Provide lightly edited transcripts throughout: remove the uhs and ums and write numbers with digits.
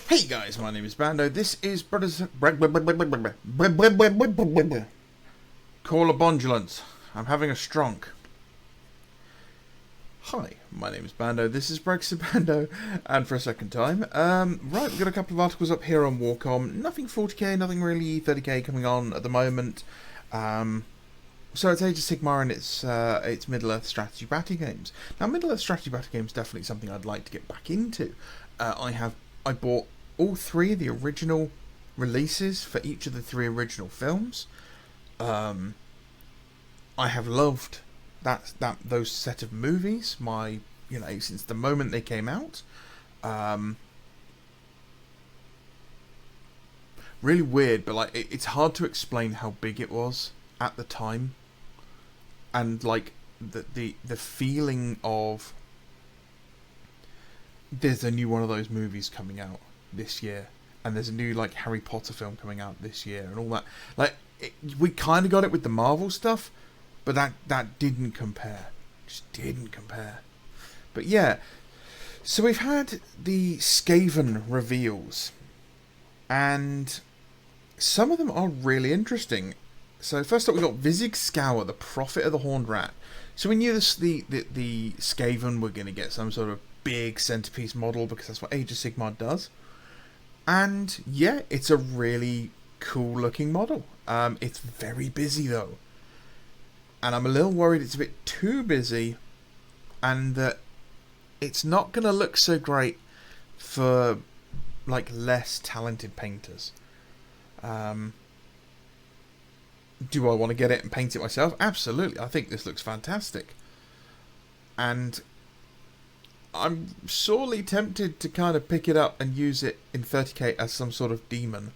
Hey guys, my name is Bando. This is Brothers Call of Bondulance. I'm having a stronk. Hi, my name is Bando. This is Brexit Bando, and for a second time, right, we've got a couple of articles up here on Warcom. Nothing 40k, nothing really 30k coming on at the moment. So it's Age of Sigmar and it's Middle Earth strategy battle games. Now, Middle Earth strategy battle games is definitely something I'd like to get back into. I bought all three of the original releases for each of the three original films. I have loved those set of movies. Since the moment they came out. Really weird, but it's hard to explain how big it was at the time, and the feeling of there's a new one of those movies coming out this year, and there's a new Harry Potter film coming out this year, and all that. We kind of got it with the Marvel stuff, but that didn't compare. Just didn't compare. But yeah, so we've had the Skaven reveals, and some of them are really interesting. So first up, we got Vizig Scour, the Prophet of the Horned Rat. So we knew the Skaven were going to get some sort of big centerpiece model because that's what Age of Sigmar does. And yeah, it's a really cool looking model. It's very busy though, and I'm a little worried it's a bit too busy, and that it's not going to look so great for less talented painters. Do I want to get it and paint it myself? Absolutely. I think this looks fantastic. And I'm sorely tempted to kind of pick it up and use it in 30k as some sort of demon,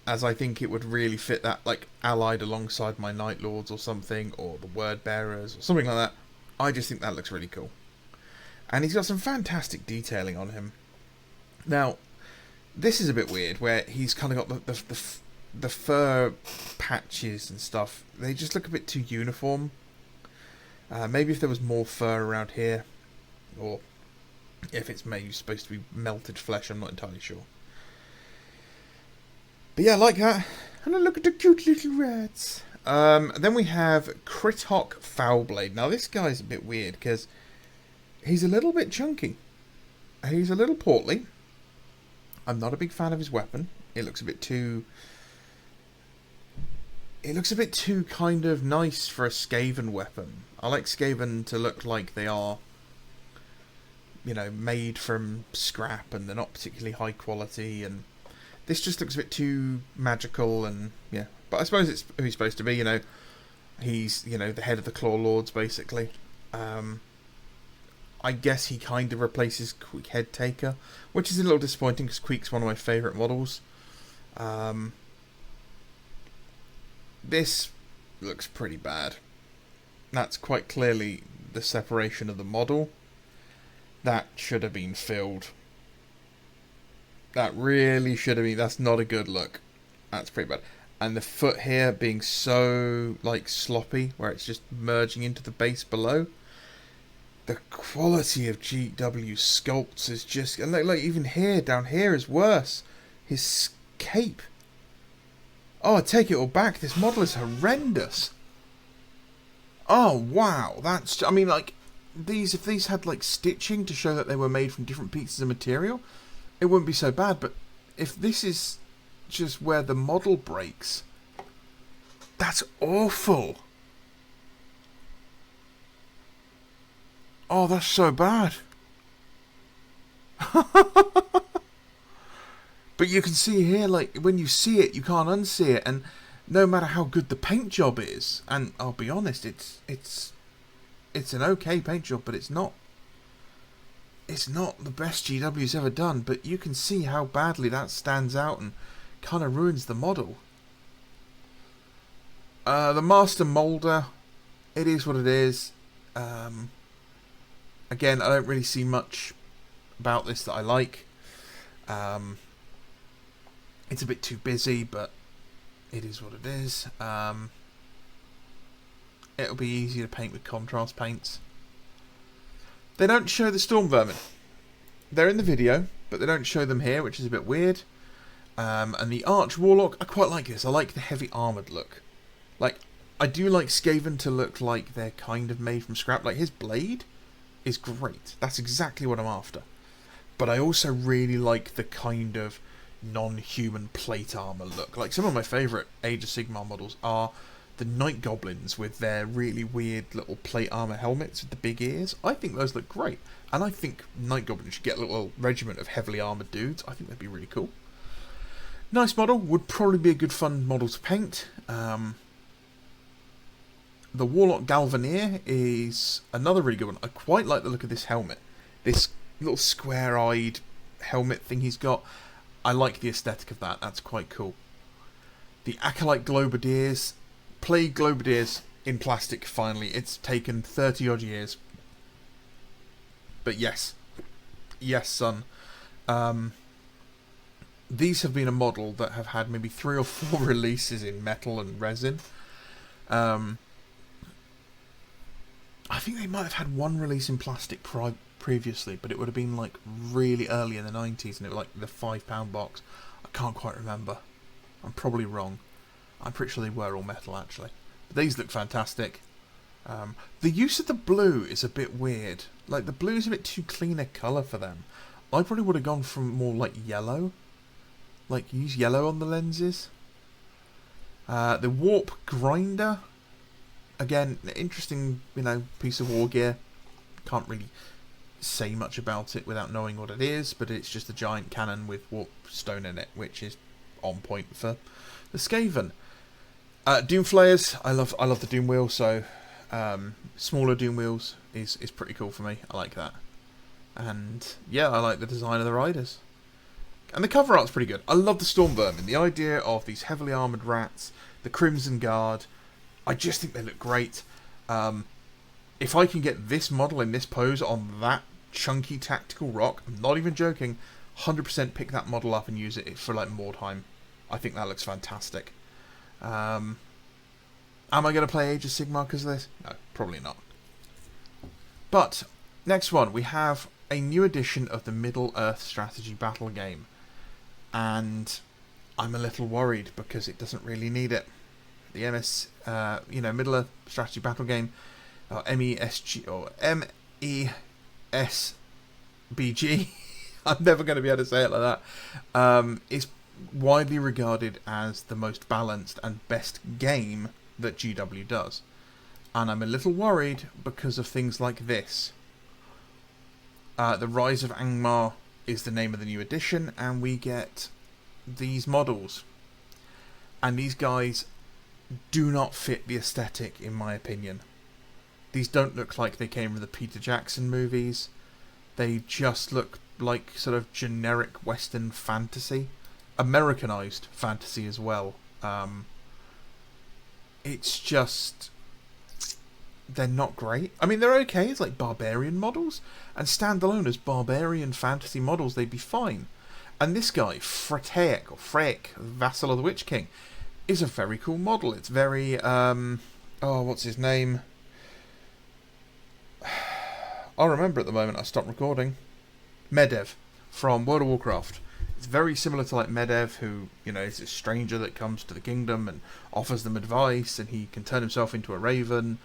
as I think it would really fit that, allied alongside my Night Lords or something, or the Word Bearers or something like that. I just think that looks really cool. And he's got some fantastic detailing on him. Now, this is a bit weird, where he's kind of got the fur patches and stuff. They just look a bit too uniform. Maybe if there was more fur around here, or if it's maybe supposed to be melted flesh, I'm not entirely sure. But yeah, I like that. And look at the cute little rats. Then we have Krithok Foulblade. Now this guy's a bit weird because he's a little bit chunky. He's a little portly. I'm not a big fan of his weapon. It looks a bit too kind of nice for a Skaven weapon. I like Skaven to look like they are, made from scrap, and they're not particularly high quality, and this just looks a bit too magical, and yeah. But I suppose it's who he's supposed to be, He's, the head of the Claw Lords, basically. I guess he kind of replaces Queek Head Taker, which is a little disappointing because Queek's one of my favourite models. This looks pretty bad. That's quite clearly the separation of the model. That should have been filled. That really should have been. That's not a good look. That's pretty bad. And the foot here being so sloppy, where it's just merging into the base below. The quality of GW sculpts is just, and even here, down here is worse. His cape. Oh, I take it all back. This model is horrendous. Oh wow, that's. I mean, if these had stitching to show that they were made from different pieces of material, it wouldn't be so bad. But if this is just where the model breaks, that's awful. Oh, that's so bad. But you can see here, when you see it, you can't unsee it, and no matter how good the paint job is, and I'll be honest, it's an okay paint job, but it's not the best GW's ever done. But you can see how badly that stands out and kind of ruins the model. The Master Moulder, it is what it is. Again, I don't really see much about this that I like. It's a bit too busy, but it is what it is. It'll be easy to paint with contrast paints. They don't show the storm vermin. they're in the video, but they don't show them here, which is a bit weird. And the Arch Warlock, I quite like this. I like the heavy armoured look. Like, I do like Skaven to look like they're kind of made from scrap. Like, his blade is great. That's exactly what I'm after. But I also really like the kind of non-human plate armour look. Like, some of my favourite Age of Sigmar models are the Night Goblins with their really weird little plate armour helmets with the big ears. I think those look great. And I think Night Goblins should get a little regiment of heavily armoured dudes. I think that'd be really cool. Nice model. Would probably be a good fun model to paint. The Warlock Galvanier is another really good one. I quite like the look of this helmet. This little square-eyed helmet thing he's got. I like the aesthetic of that. That's quite cool. The Acolyte Globadiers. Plague Globadiers in plastic, finally. It's taken 30-odd years. But yes. Yes, son. These have been a model that have had maybe 3 or 4 releases in metal and resin. I think they might have had one release in plastic previously, but it would have been like really early in the 90s, and it was like the £5 box. I can't quite remember. I'm probably wrong. I'm pretty sure they were all metal, actually. But these look fantastic. The use of the blue is a bit weird. Like, the blue is a bit too clean a colour for them. I probably would have gone for more like yellow. Like, use yellow on the lenses. The Warp Grinder. Again, interesting, piece of war gear. Can't really say much about it without knowing what it is, but it's just a giant cannon with warp stone in it, which is on point for the Skaven. Doom Flayers, I love the Doom wheel, so smaller Doom wheels is pretty cool for me. I like that. And yeah, I like the design of the riders. And the cover art's pretty good. I love the Storm Vermin. The idea of these heavily armoured rats, the Crimson Guard, I just think they look great. If I can get this model in this pose on that chunky tactical rock, I'm not even joking, 100% pick that model up and use it for like Mordheim. I think that looks fantastic. Am I going to play Age of Sigmar because of this? No, probably not. But, next one, we have a new edition of the Middle-earth strategy battle game. And I'm a little worried because it doesn't really need it. The Middle-earth strategy battle game, or MESG, or MESBG, I'm never going to be able to say it like that, is widely regarded as the most balanced and best game that GW does. And I'm a little worried because of things like this. The Rise of Angmar is the name of the new edition, and we get these models. And these guys do not fit the aesthetic, in my opinion. These don't look like they came from the Peter Jackson movies. They just look like sort of generic Western fantasy. Americanized fantasy as well. It's just... they're not great. I mean, they're okay as like barbarian models. And standalone as barbarian fantasy models, they'd be fine. And this guy, Freteak, or Freek, Vassal of the Witch King, is a very cool model. It's very, what's his name? I'll remember at the moment I stopped recording. Medivh from World of Warcraft. It's very similar to like Medivh, who, is a stranger that comes to the kingdom and offers them advice, and he can turn himself into a raven.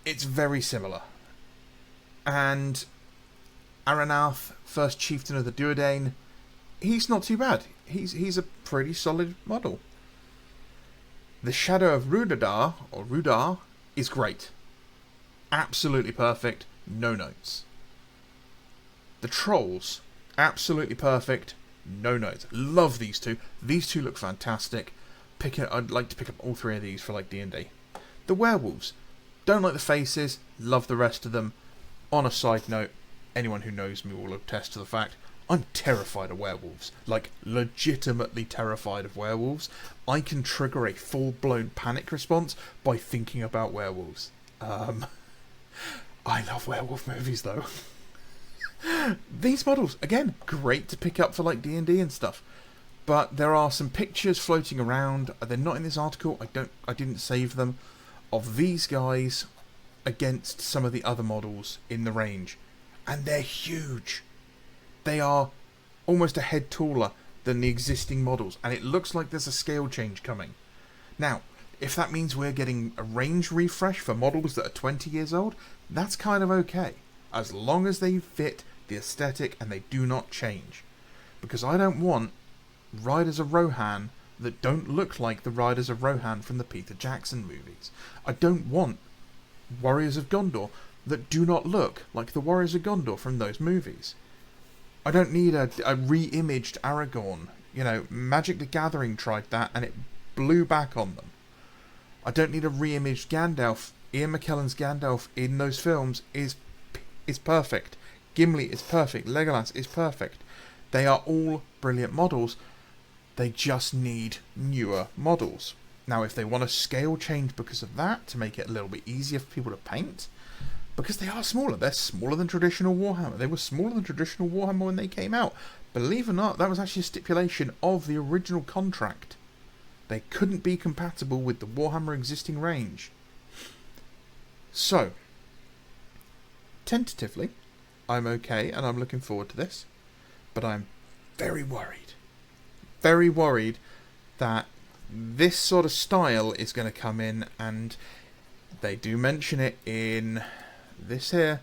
It's very similar. And Aranath, first chieftain of the Duodane, he's not too bad. He's a pretty solid model. The Shadow of Rudadar, or Rudar, is great. Absolutely perfect, no notes. The Trolls, absolutely perfect, no notes. Love these two. These two look fantastic. I'd like to pick up all 3 of these for like D&D. The Werewolves, don't like the faces, love the rest of them. On a side note, anyone who knows me will attest to the fact I'm terrified of werewolves. Like, legitimately terrified of werewolves. I can trigger a full-blown panic response by thinking about werewolves. I love werewolf movies, though. These models, again, great to pick up for, like, D&D and stuff. But there are some pictures floating around. They're not in this article. I didn't save them. Of these guys against some of the other models in the range. And they're huge. They are almost a head taller than the existing models, and it looks like there's a scale change coming. Now, if that means we're getting a range refresh for models that are 20 years old, that's kind of okay, as long as they fit the aesthetic and they do not change. Because I don't want Riders of Rohan that don't look like the Riders of Rohan from the Peter Jackson movies. I don't want Warriors of Gondor that do not look like the Warriors of Gondor from those movies. I don't need a re-imaged Aragorn. You know, Magic the Gathering tried that and it blew back on them. I don't need a re-imaged Gandalf. Ian McKellen's Gandalf in those films is perfect. Gimli is perfect. Legolas is perfect. They are all brilliant models. They just need newer models. Now, if they want a scale change because of that, to make it a little bit easier for people to paint, because they are smaller. They're smaller than traditional Warhammer. They were smaller than traditional Warhammer when they came out. Believe it or not, that was actually a stipulation of the original contract. They couldn't be compatible with the Warhammer existing range. So, tentatively, I'm okay and I'm looking forward to this. But I'm very worried. Very worried that this sort of style is going to come in, and they do mention it in this here.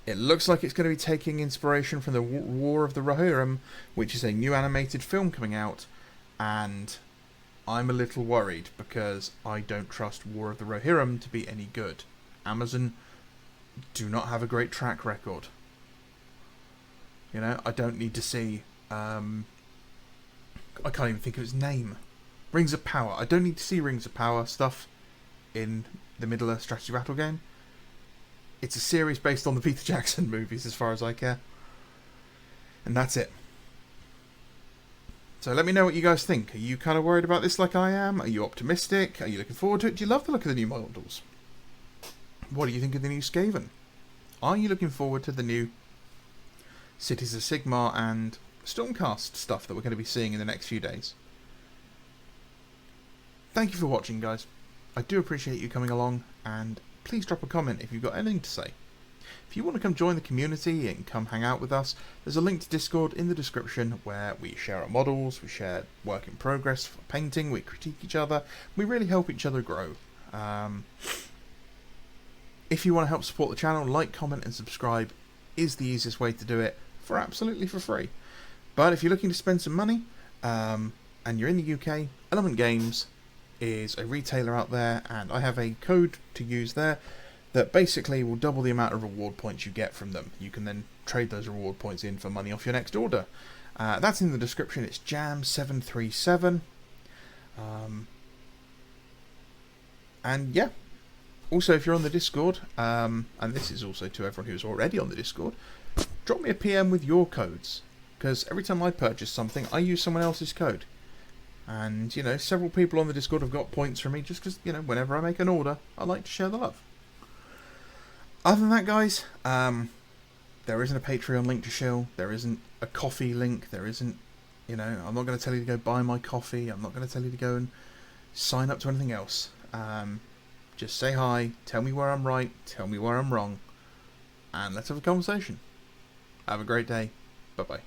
It looks like it's going to be taking inspiration from the War of the Rohirrim, which is a new animated film coming out, and I'm a little worried because I don't trust War of the Rohirrim to be any good. Amazon do not have a great track record. You know, I don't need to see... I can't even think of its name. Rings of Power. I don't need to see Rings of Power stuff in the Middle-earth strategy battle game. It's a series based on the Peter Jackson movies, as far as I care. And that's it. So let me know what you guys think. Are you kind of worried about this like I am? Are you optimistic? Are you looking forward to it? Do you love the look of the new models? What do you think of the new Skaven? Are you looking forward to the new Cities of Sigmar and Stormcast stuff that we're going to be seeing in the next few days? Thank you for watching, guys. I do appreciate you coming along, and please drop a comment if you've got anything to say. If you want to come join the community and come hang out with us, there's a link to Discord in the description where we share our models, we share work in progress for painting, we critique each other, we really help each other grow. If you want to help support the channel, like, comment and subscribe is the easiest way to do it, for absolutely for free. But if you're looking to spend some money, and you're in the UK, Element Games is a retailer out there, and I have a code to use there that basically will double the amount of reward points you get from them. You can then trade those reward points in for money off your next order. That's in the description. It's Jam737. And yeah. Also, if you're on the Discord, and this is also to everyone who's already on the Discord, drop me a PM with your codes. Because every time I purchase something, I use someone else's code. And, you know, several people on the Discord have got points from me just because, you know, whenever I make an order, I like to share the love. Other than that, guys, there isn't a Patreon link to shill. There isn't a coffee link. There isn't, you know, I'm not going to tell you to go buy my coffee. I'm not going to tell you to go and sign up to anything else. Just say hi, tell me where I'm right, tell me where I'm wrong, and let's have a conversation. Have a great day. Bye-bye.